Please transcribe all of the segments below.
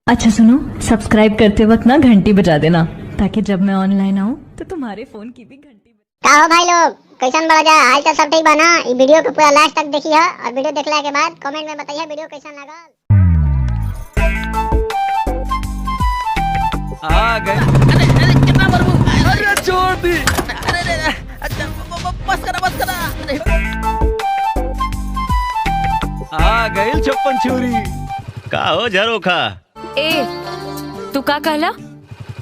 अच्छा सुनो, सब्सक्राइब करते वक्त ना घंटी बजा देना ताकि जब मैं ऑनलाइन आऊँ तो तुम्हारे फोन की भी घंटी का हो भाई लोग, कैसन बड़ा जा हाल चाल सब ठीक बा ना। ई वीडियो को पूरा लास्ट तक देखी है और वीडियो देखला के बाद कमेंट में बताइए वीडियो कैसन लगल। आ गए। अरे कितना मरबू, अरे छोड़ दी। अरे अच्छा बस करा। अरे आ गए छप्पन छुरी। का हो झरोखा? ए तू का कहला?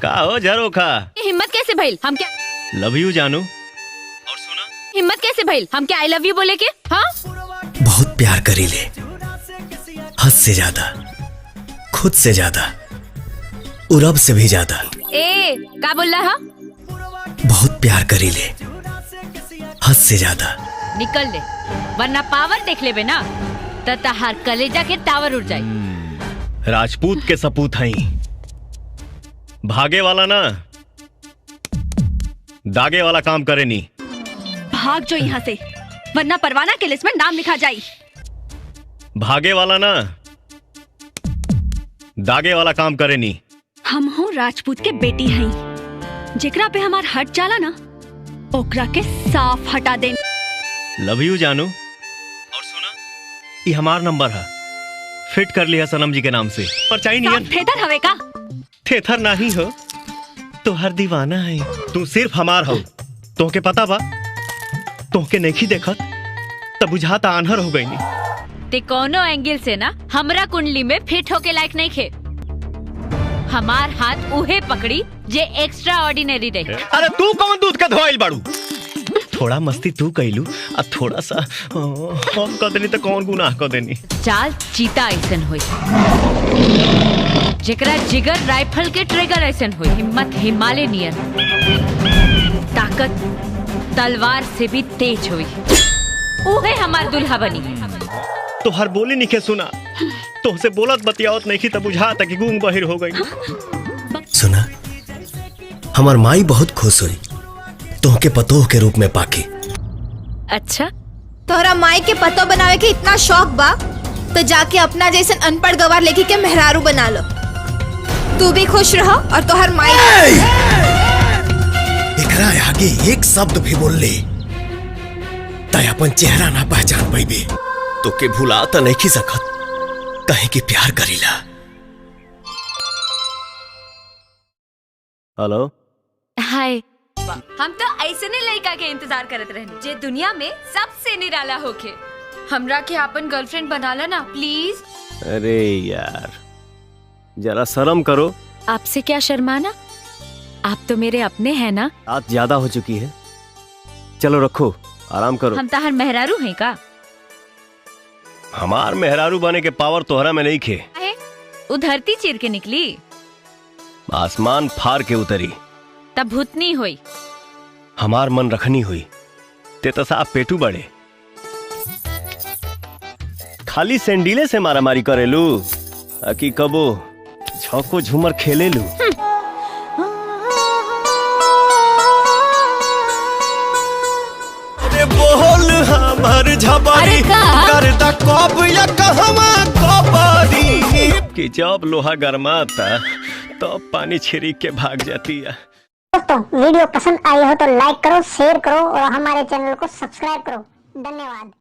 का हो झरोखा? हिम्मत कैसे भइल हम क्या लव यू जानू। और सुना, हिम्मत कैसे भइल हम क्या आई लव यू बोले के? हाँ बहुत प्यार करी ले, हद से ज्यादा, खुद से ज्यादा, और रब से भी ज्यादा। ए का बोल रहा? बहुत प्यार करी ले, हद से ज्यादा। निकल ले वरना पावर देख लेबे ना त तहार कलेजा के टावर उड़ जाई। राजपूत के सपूत हई, भागे वाला ना दागे वाला काम करे नी। भाग जो यहाँ से वरना परवाना के लिस्ट में नाम लिखा जाई। भागे वाला ना दागे वाला काम करे नी। हम हूँ राजपूत के बेटी हई, जेकरा पे हमार हट जाला ना ओकरा के साफ हटा दे। लव यू जानू। और सुना, ये हमार नंबर है, फिट कर लिया सनम जी के नाम से। पर चाहिए थेतर हवे का? थेथर नहीं हो तो हर दीवाना है। तू सिर्फ हमार हो, तोहके पता बा। तोहके नहीं देखत तब बुझाता आन्हर हो गई। ते कोनो एंगल से ना हमरा कुंडली में फिट होके लायक नहीं खे। हमार हाथ उहे पकड़ी जे एक्स्ट्रा ऑर्डिनरी रहे। अरे तू कौन दूध का धोइल बाड़ू? थोड़ा मस्ती तू कैलू और थोड़ा सा हम कर देनी तो कौन गुनाह कर देनी। चाल चीता ऐसन होई, जेकरा जिगर राइफल के ट्रिगर ऐसन होई, हिम्मत हिमालय नियर, ताकत तलवार से भी तेज होई। उहे हमार दुल्हा बनी। तो हर बोली निके सुना, तो से बोलत बतियावत नहीं तब बुझाता कि गूंग बहिर हो गई। सुना, हमार माई बहुत खुश हुई तोहके पतोह के रूप में पाके। अच्छा तोहरा माई के पतो बनावे के इतना शौक बा तो जाके अपना जैसन अनपढ़ गवार लेके के मेहरारू बना लो। तू भी खुश रहो और तोहर माई। एकरा आगे एक शब्द भी बोल ले तय अपन चेहरा ना पहचान पाइबे। तो के भुला तो नहीं सकत, कहीं की प्यार करीला। हेलो हाय, हम तो ऐसे ने लड़का के इंतजार करत रहनी जे दुनिया में सबसे निराला होके। हमरा के अपन गर्लफ्रेंड बनाला ना प्लीज। अरे यार जरा शर्म करो। आपसे क्या शर्माना, आप तो मेरे अपने हैं ना। रात ज्यादा हो चुकी है, चलो रखो, आराम करो। हम ताहर मेहरारू हैं का? हमार मेहरारू बने के पावर तोहरा में नहीं खे। वो धरती चीर के निकली, आसमान फार के उतरी, तब भूतनी हुई। हमार मन रखनी हुई, ते तो साफ पेटू बड़े। खाली सेंडीले से मारा मारी करेलू कि कबो झोंको झूमर खेलेलू। अरे बोल हमार झबारी करदा कब या कहवा कबारी कि जब लोहा गरमाता तो पानी छिड़क के भाग जाती है। दोस्तों वीडियो पसंद आई हो तो लाइक करो, शेयर करो और हमारे चैनल को सब्सक्राइब करो। धन्यवाद।